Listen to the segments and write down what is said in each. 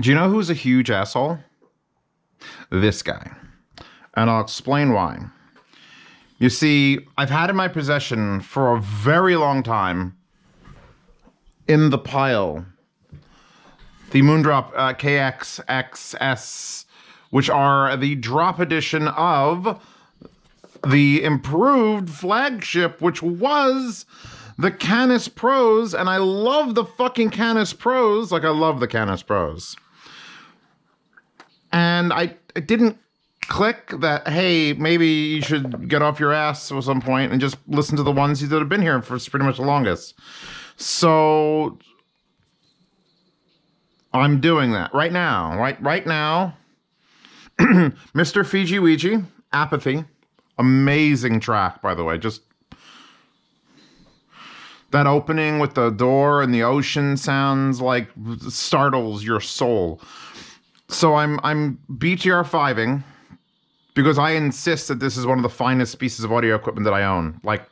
Do you know who's a huge asshole? This guy. And I'll explain why. You see, I've had in my possession for a very long time in the pile the Moondrop KXXS, which are the drop edition of the improved Flagship, which was the Kannas Pros, and I love the fucking Kannas Pros. Like, I love the Kannas Pros. And it didn't click that, hey, maybe you should get off your ass at some point and just listen to the ones that have been here for pretty much the longest. So I'm doing that right now. Right now. Mr. Fiji Ouija, Apathy. Amazing track, by the way. Just that opening with the door and the ocean sounds like startles your soul. So I'm BTR5ing because I insist that this is one of the finest pieces of audio equipment that I own. Like,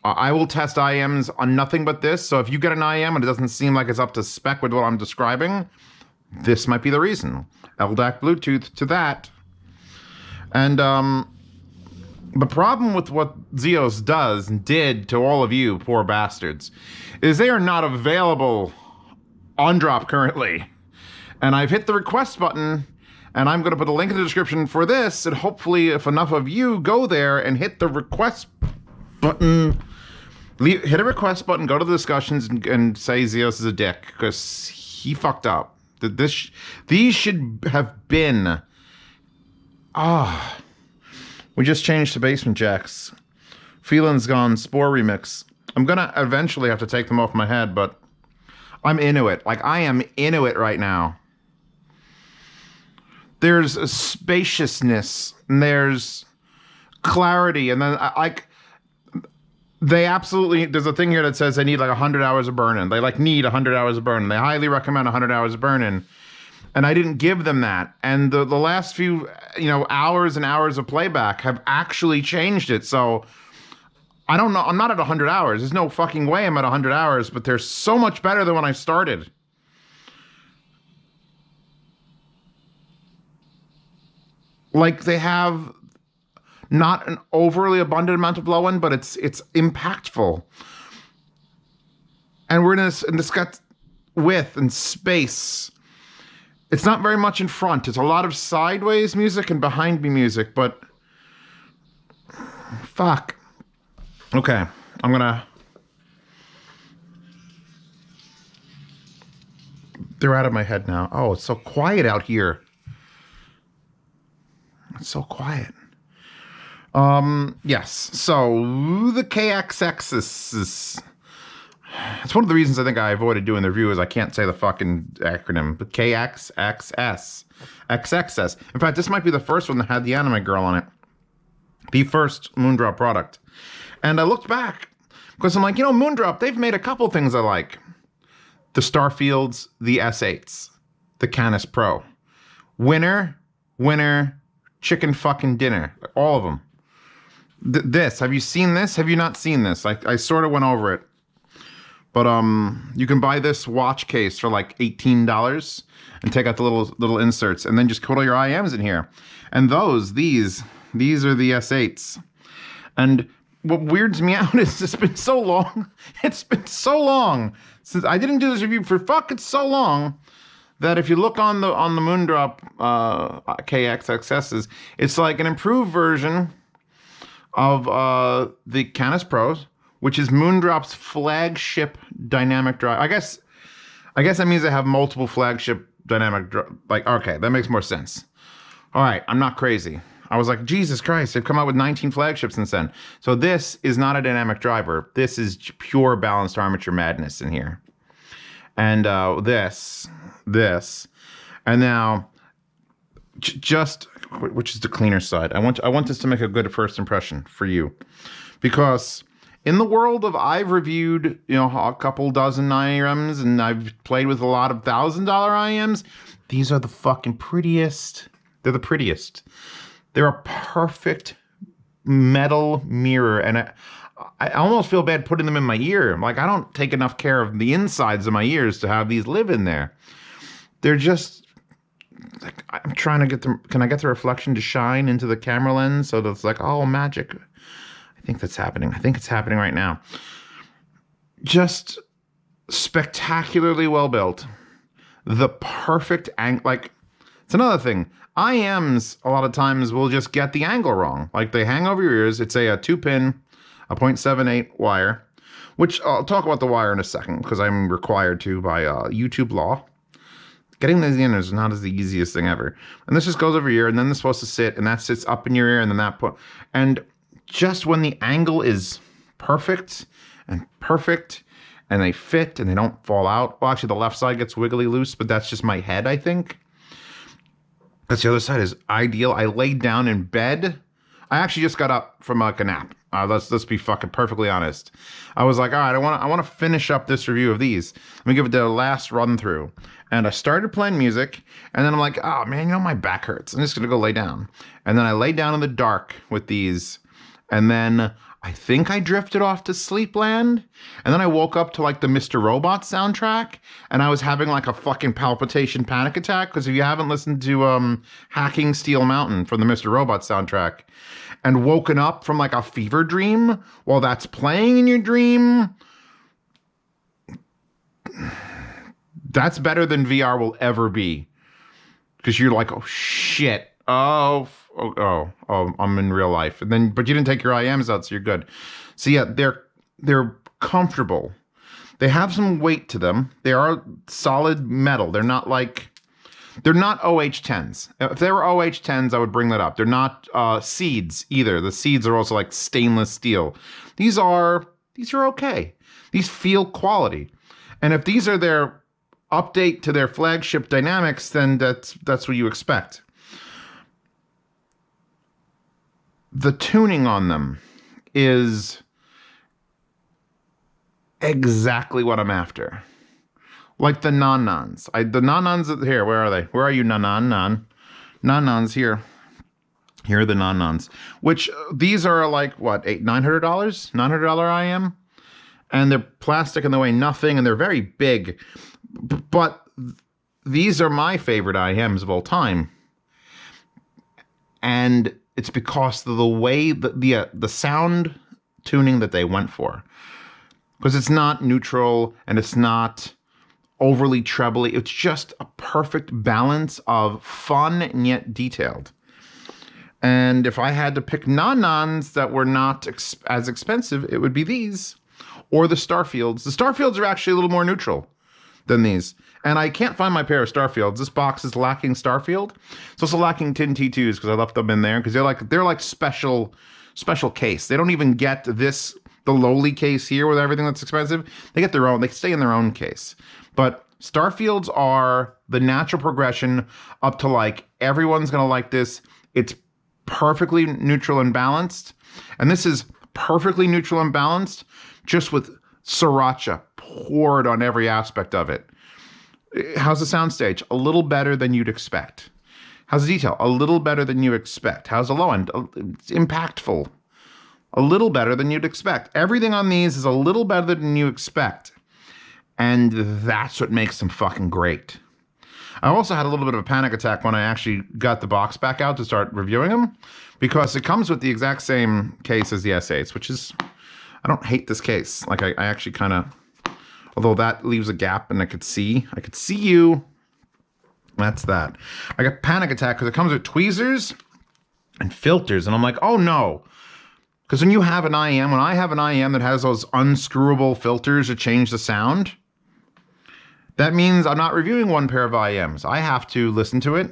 I will test IEMs on nothing but this. So if you get an IEM and it doesn't seem like it's up to spec with what I'm describing, this might be the reason. LDAC Bluetooth to that. And the problem with what Zeos does and did to all of you poor bastards is they are not available on drop currently. And I've hit the request button, and I'm going to put a link in the description for this, and hopefully if enough of you go there and hit the request button, hit a request button, go to the discussions, and say Zeos is a dick, because he fucked up. These should have been... we just changed to basement jacks. Feeling's Gone, Spore Remix. I'm going to eventually have to take them off my head, but I'm into it. Like, I am into it right now. There's a spaciousness, and there's clarity, and then they absolutely, there's a thing here that says they need like 100 hours of burn-in. They need 100 hours of burn-in. They highly recommend 100 hours of burn-in. And I didn't give them that. And the last few, hours and hours of playback have actually changed it. So I don't know. I'm not at 100 hours. There's no fucking way I'm at 100 hours, but they're so much better than when I started. Like, they have not an overly abundant amount of low end, but it's impactful. And we're in this got width and space. It's not very much in front. It's a lot of sideways music and behind me music, but fuck. Okay, they're out of my head now. Oh, it's so quiet out here. It's so quiet. Yes. So the KXXS. It's one of the reasons I think I avoided doing the review is I can't say the fucking acronym. But KXXS. XXS. In fact, this might be the first one that had the anime girl on it. The first Moondrop product. And I looked back because I'm like, Moondrop, they've made a couple things I like. The Starfields, the S8s, the Kannas Pro. Winner, chicken fucking dinner. All of them. This, have you seen this? Have you not seen this? I sort of went over it. But you can buy this watch case for like $18 and take out the little inserts and then just put all your IMs in here. And these are the S8s. And what weirds me out is it's been so long. It's been so long since I didn't do this review for it's so long that if you look on the Moondrop KXXSs, it's like an improved version of the Kannas Pros, which is Moondrop's flagship dynamic drive. I guess that means they have multiple flagship dynamic okay, that makes more sense. All right, I'm not crazy. I was like, Jesus Christ, they've come out with 19 flagships since then. So this is not a dynamic driver. This is pure balanced armature madness in here. And this. And now, just, which is the cleaner side. I want this to make a good first impression for you. Because in the world of, I've reviewed, a couple dozen IEMs, and I've played with a lot of $1,000 IEMs. These are the fucking prettiest. They're the prettiest. They're a perfect metal mirror, and I almost feel bad putting them in my ear. Like, I don't take enough care of the insides of my ears to have these live in there. they're just like, I'm trying to get can I get the reflection to shine into the camera lens so that it's like, oh, magic. I think that's happening. I think it's happening right now. Just spectacularly well built. The perfect angle. Like, it's another thing. IMs a lot of times will just get the angle wrong. Like, they hang over your ears. It's a 2-pin, a 0.78 wire, which I'll talk about the wire in a second because I'm required to by YouTube law. Getting these in is not the easiest thing ever. And this just goes over your ear, and then it's supposed to sit, and that sits up in your ear, and then that and just when the angle is perfect, and they fit, and they don't fall out. Well, actually, the left side gets wiggly loose, but that's just my head, I think. That's the other side is ideal. I laid down in bed. I actually just got up from like a nap. Let's be fucking perfectly honest. I was like, all right, I want to finish up this review of these. Let me give it the last run through. And I started playing music, and then I'm like, oh man, you know, my back hurts. I'm just gonna go lay down. And then I lay down in the dark with these, and then I think I drifted off to sleepland. And then I woke up to like the Mr. Robot soundtrack, and I was having like a fucking palpitation panic attack. Because if you haven't listened to Hacking Steel Mountain from the Mr. Robot soundtrack, and woken up from like a fever dream while that's playing in your dream, that's better than VR will ever be. Because you're like, oh shit. Oh, I'm in real life. And then, but you didn't take your IMs out, so you're good. So yeah, they're comfortable. They have some weight to them. They are solid metal. They're not OH10s. If they were OH10s, I would bring that up. They're not seeds either. The seeds are also like stainless steel. These are okay. These feel quality. And if these are their update to their flagship dynamics, then that's what you expect. The tuning on them is exactly what I'm after. Like the non-nons. The non-nons here, where are they? Where are you, non-non? Non-nons here. Here are the non-nons. Which these are like what, $900? $900 IM? And they're plastic and they weigh nothing, and they're very big. But these are my favorite IMs of all time. And it's because of the way the sound tuning that they went for. Because it's not neutral and it's not overly trebly. It's just a perfect balance of fun and yet detailed. And if I had to pick non-nons that were not as expensive, it would be these or the Starfields. The Starfields are actually a little more neutral than these. And I can't find my pair of Starfields. This box is lacking Starfield. It's also lacking Tin T2s because I left them in there because they're like special case. They don't even get the lowly case here with everything that's expensive. They get their own. They stay in their own case. But Starfields are the natural progression up to like everyone's gonna like this. It's perfectly neutral and balanced. And this is perfectly neutral and balanced, just with sriracha poured on every aspect of it. How's the soundstage? A little better than you'd expect. How's the detail? A little better than you expect. How's the low end? It's impactful. A little better than you'd expect. Everything on these is a little better than you expect. And that's what makes them fucking great. I also had a little bit of a panic attack when I actually got the box back out to start reviewing them, because it comes with the exact same case as the S8s, which is, I don't hate this case. Like I actually kind of, although that leaves a gap and I could see you. That's that. I got panic attack because it comes with tweezers and filters. And I'm like, oh no. Because when I have an IM that has those unscrewable filters to change the sound, that means I'm not reviewing one pair of IMs. I have to listen to it,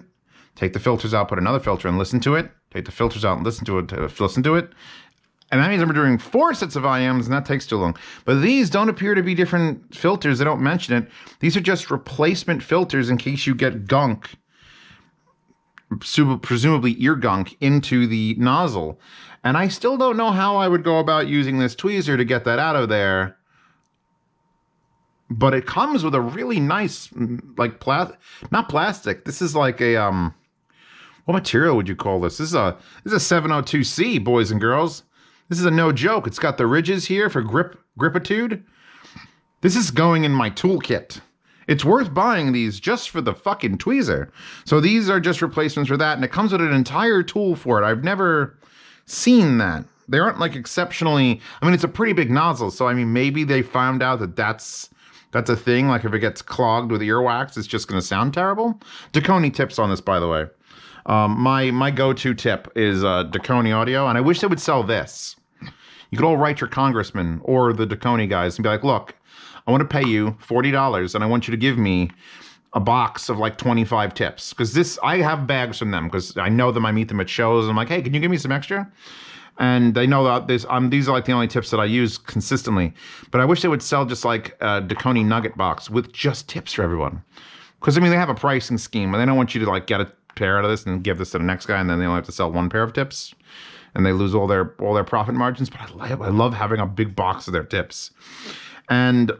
take the filters out, put another filter and listen to it, take the filters out and listen to it. And that means I'm doing 4 sets of IMs, and that takes too long. But these don't appear to be different filters. They don't mention it. These are just replacement filters in case you get gunk, presumably ear gunk, into the nozzle. And I still don't know how I would go about using this tweezer to get that out of there. But it comes with a really nice, like, not plastic. This is like a, what material would you call this? This is a 702C, boys and girls. This is a no joke. It's got the ridges here for gripitude. This is going in my toolkit. It's worth buying these just for the fucking tweezer. So these are just replacements for that, and it comes with an entire tool for it. I've never seen that. They aren't like exceptionally, I mean, it's a pretty big nozzle, so I mean, maybe they found out that that's a thing. Like if it gets clogged with earwax, it's just going to sound terrible. Dakoni tips on this, by the way. My go-to tip is Dakoni audio, and I wish they would sell this. You could all write your congressman or the Dakoni guys and be like, look, I want to pay you $40 and I want you to give me a box of like 25 tips. Because this, I have bags from them because I know them, I meet them at shows. I'm like, hey, can you give me some extra? And they know that these are like the only tips that I use consistently. But I wish they would sell just like a Dakoni nugget box with just tips for everyone. Because I mean, they have a pricing scheme and they don't want you to like get a pair out of this and give this to the next guy and then they only have to sell one pair of tips. And they lose all their profit margins. But I love having a big box of their tips. And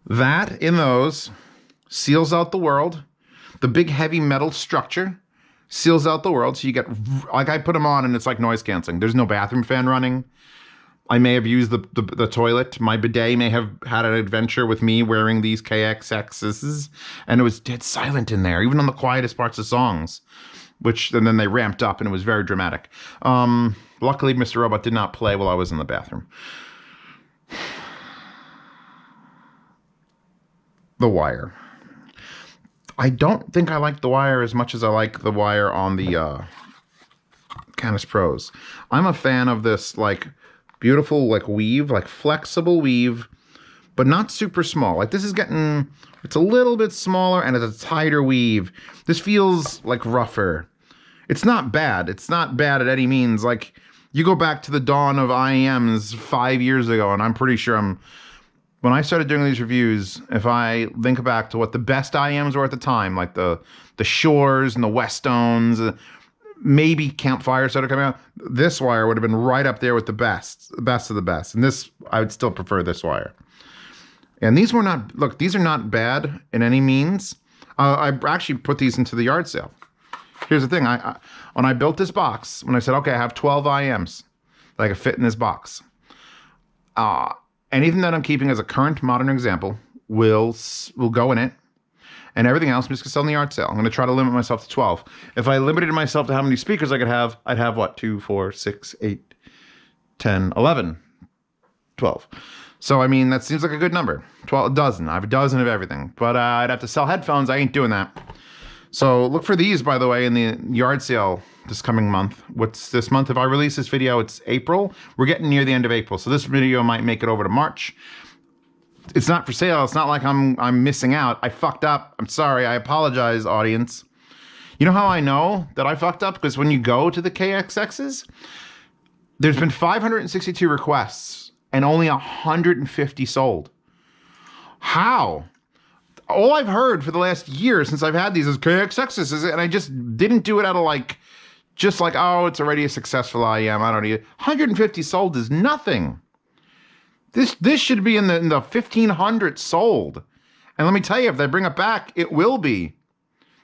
that in those seals out the world. The big heavy metal structure seals out the world. So you get, like I put them on and it's like noise canceling. There's no bathroom fan running. I may have used the toilet. My bidet may have had an adventure with me wearing these KXXSs. And it was dead silent in there, even on the quietest parts of songs. And then they ramped up and it was very dramatic. Luckily, Mr. Robot did not play while I was in the bathroom. The wire. I don't think I like the wire as much as I like the wire on the Kannas Pros. I'm a fan of this like beautiful like weave, like flexible weave, but not super small. Like this is getting, it's a little bit smaller and it's a tighter weave. This feels like rougher. It's not bad. It's not bad at any means. Like you go back to the dawn of IEMs 5 years ago and I'm pretty sure when I started doing these reviews, if I think back to what the best IEMs were at the time, like the Shores and the Westtones, maybe Campfire started coming out, this wire would have been right up there with the best of the best. And this, I would still prefer this wire. And these were not, look, these are not bad in any means. I actually put these into the yard sale. Here's the thing, when I built this box, when I said, okay, I have 12 IEMs that I could fit in this box. Anything that I'm keeping as a current modern example will go in it. And everything else I'm just going to sell in the yard sale. I'm going to try to limit myself to 12. If I limited myself to how many speakers I could have, I'd have what? 2, 4, 6, 8, 10, 11, 12. So, I mean, that seems like a good number. 12, a dozen. I have a dozen of everything. But I'd have to sell headphones. I ain't doing that. So look for these, by the way, in the yard sale this coming month. What's this month? If I release this video, it's April. We're getting near the end of April. So this video might make it over to March. It's not for sale. It's not like I'm missing out. I fucked up. I'm sorry. I apologize, audience. You know how I know that I fucked up? Because when you go to the KXXs, there's been 562 requests and only 150 sold. How? All I've heard for the last year since I've had these is KXXs, and I just didn't do it out of like, just like, oh, it's already a successful IEM. I don't need it. 150 sold is nothing. This should be in the 1,500 sold. And let me tell you, if they bring it back, it will be.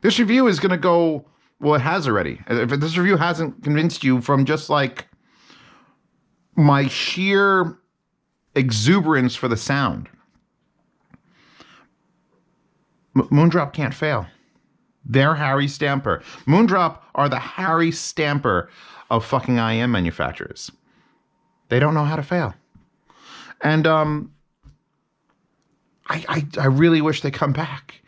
This review is going to go, well, it has already. If this review hasn't convinced you from just like my sheer exuberance for the sound, Moondrop can't fail. They're Harry Stamper. Moondrop are the Harry Stamper of fucking IEM manufacturers. They don't know how to fail. And I really wish they come back.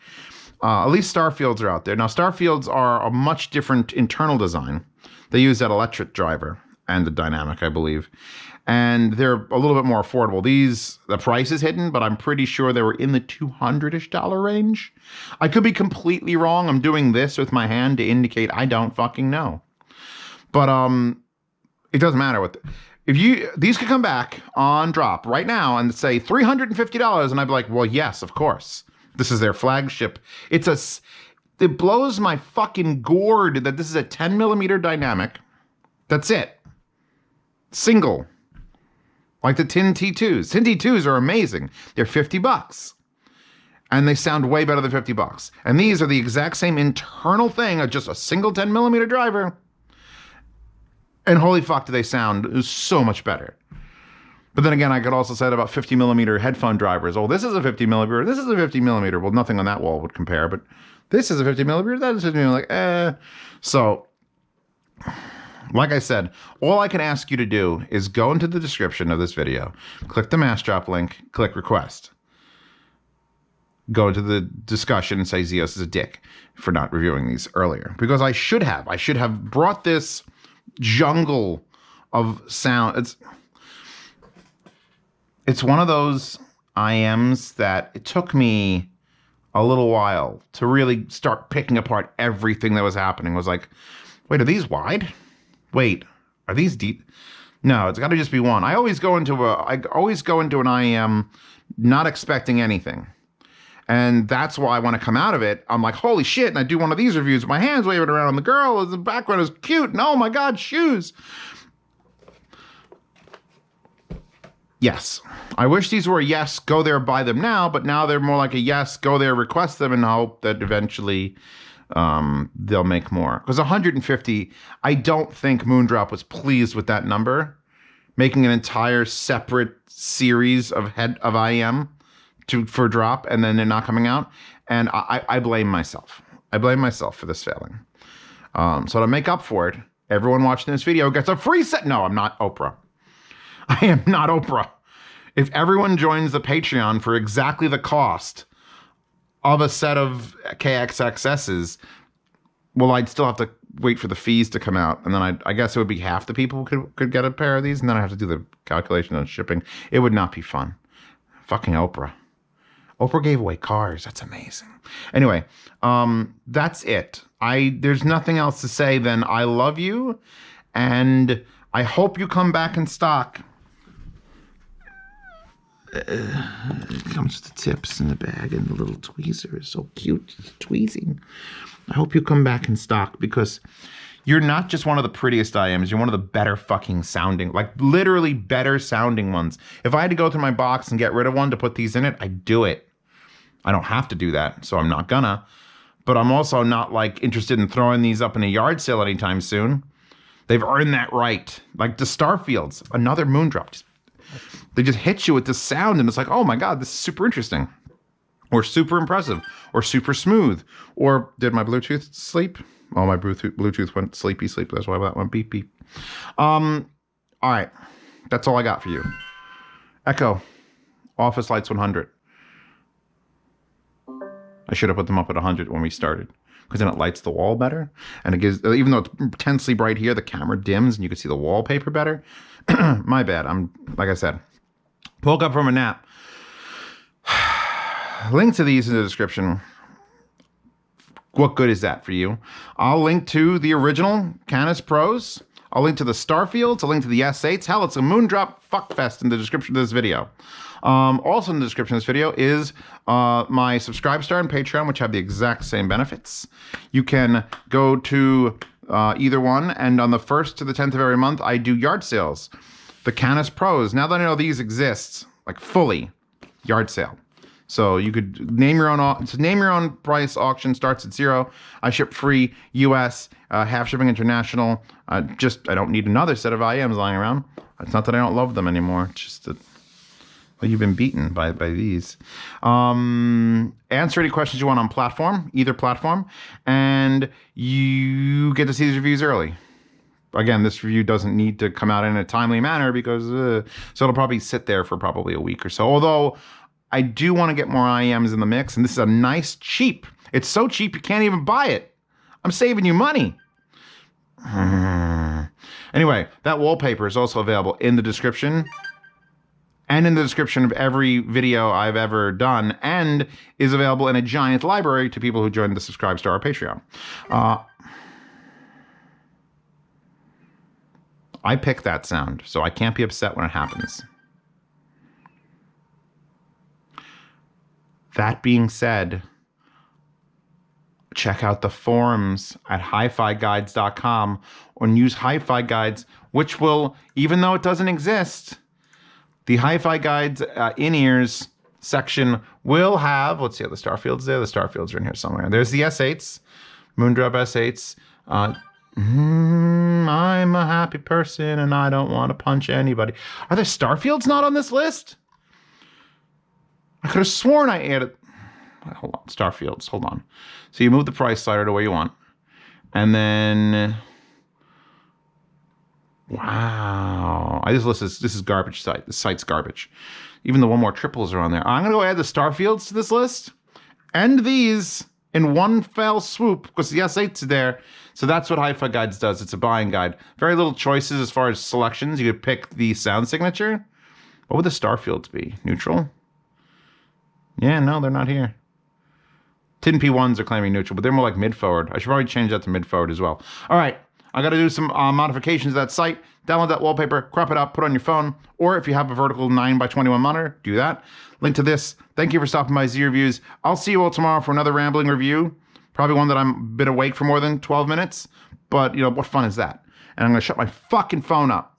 At least Starfields are out there. Now, Starfields are a much different internal design. They use that electric driver and the dynamic, I believe. And they're a little bit more affordable. The price is hidden, but I'm pretty sure they were in the $200-ish range. I could be completely wrong. I'm doing this with my hand to indicate I don't fucking know. But it doesn't matter what. These could come back on drop right now and say $350, and I'd be like, well, yes, of course. This is their flagship. It blows my fucking gourd that this is a 10mm dynamic. That's it. Single. Like the Tin T2s. Tin T2s are amazing. They're $50. And they sound way better than $50. And these are the exact same internal thing of just a single 10mm driver. And holy fuck, do they sound so much better. But then again, I could also say that about 50 millimeter headphone drivers. Oh, this is a 50 millimeter. This is a 50 millimeter. Well, nothing on that wall would compare, but this is a 50 millimeter. That is 50 millimeter. Like, So, like I said, all I can ask you to do is go into the description of this video, click the mass drop link, click request. Go to the discussion and say Zeos is a dick for not reviewing these earlier. Because I should have. I should have brought this jungle of sound. It's one of those IMs that it took me a little while to really start picking apart everything that was happening. I was like, wait, are these wide? Wait, are these deep? No, it's got to just be one. I always go into an IM not expecting anything. And that's why when I come out of it, I'm like, holy shit. And I do one of these reviews with my hands waving around and the girl in the background is cute. And oh my God, shoes. Yes. I wish these were a yes, go there, buy them now. But now they're more like a yes, go there, request them, and hope that eventually they'll make more. Because 150, I don't think Moondrop was pleased with that number. Making an entire separate series of IM for drop, and then they're not coming out. And I blame myself. I blame myself for this failing. So to make up for it, everyone watching this video gets a free set. No, I'm not Oprah. I am not Oprah. If everyone joins the Patreon for exactly the cost of a set of KXXSs, well, I'd still have to wait for the fees to come out. And then I guess it would be half the people could get a pair of these. And then I have to do the calculation on shipping. It would not be fun. Fucking Oprah. Oprah gave away cars. That's amazing. Anyway, that's it. There's nothing else to say than I love you. And I hope you come back in stock. It comes with the tips in the bag and the little tweezer is so cute. It's tweezing. I hope you come back in stock because you're not just one of the prettiest IMs. You're one of the better fucking sounding, like literally better sounding ones. If I had to go through my box and get rid of one to put these in it, I'd do it. I don't have to do that, so I'm not gonna. But I'm also not like interested in throwing these up in a yard sale anytime soon. They've earned that right. Like the Starfields, another Moondrop. They just hit you with this sound and it's like, oh my God, this is super interesting. Or super impressive. Or super smooth. Or did my Bluetooth sleep? Oh, my Bluetooth went sleepy sleep. That's why that went beep beep. All right. That's all I got for you. Echo. Office lights 100. I should have put them up at 100 when we started. Because then it lights the wall better. And it gives, even though it's intensely bright here, the camera dims and you can see the wallpaper better. My bad. Like I said, woke up from a nap. Link to these in the description. What good is that for you? I'll link to the original Kannas Pros. I'll link to the Starfields. I'll link to the S8s. Hell, it's a Moondrop fuckfest in the description of this video. Also in the description of this video is my Subscribestar and Patreon, which have the exact same benefits. You can go to either one, and on the 1st to the 10th of every month, I do yard sales. The Kannas Pros. Now that I know these exist, like fully, yard sale. So you could name your own price. Auction starts at $0. I ship free US, half shipping international. I don't need another set of IMs lying around. It's not that I don't love them anymore. It's just that, well, you've been beaten by these. Answer any questions you want on platform, either platform, and you get to see these reviews early. Again, this review doesn't need to come out in a timely manner because so it'll probably sit there for probably a week or so. Although I do want to get more IMs in the mix, and this is a nice cheap. It's so cheap you can't even buy it. I'm saving you money. Anyway, that wallpaper is also available in the description and in the description of every video I've ever done, and is available in a giant library to people who join the Subscribestar or Patreon. I pick that sound, so I can't be upset when it happens. That being said, check out the forums at HiFiGuides.com and use Hi-Fi Guides, which will, even though it doesn't exist, the Hi-Fi Guides in-ears section will have, let's see how the Starfields there. The Starfields are in here somewhere. There's the S8s, Moondrop S8s. I'm a happy person and I don't want to punch anybody. Are there Starfields not on this list? I could have sworn I added... Hold on, Starfields, hold on. So you move the price slider to where you want. And then... Wow. This is garbage site. This site's garbage. Even the one more triples are on there. I'm going to go add the Starfields to this list. End these in one fell swoop because the S8's there. So that's what Hi-Fi Guides does. It's a buying guide. Very little choices as far as selections. You could pick the sound signature. What would the Starfields be? Neutral? Yeah, no, they're not here. Tin P1s are claiming neutral, but they're more like mid-forward. I should probably change that to mid-forward as well. All right, I got to do some modifications to that site. Download that wallpaper, crop it up, put it on your phone, or if you have a vertical 9x21 monitor, do that. Link to this. Thank you for stopping by Z Reviews. I'll see you all tomorrow for another rambling review. Probably one that I'm been awake for more than 12 minutes, but you know, what fun is that? And I'm going to shut my fucking phone up.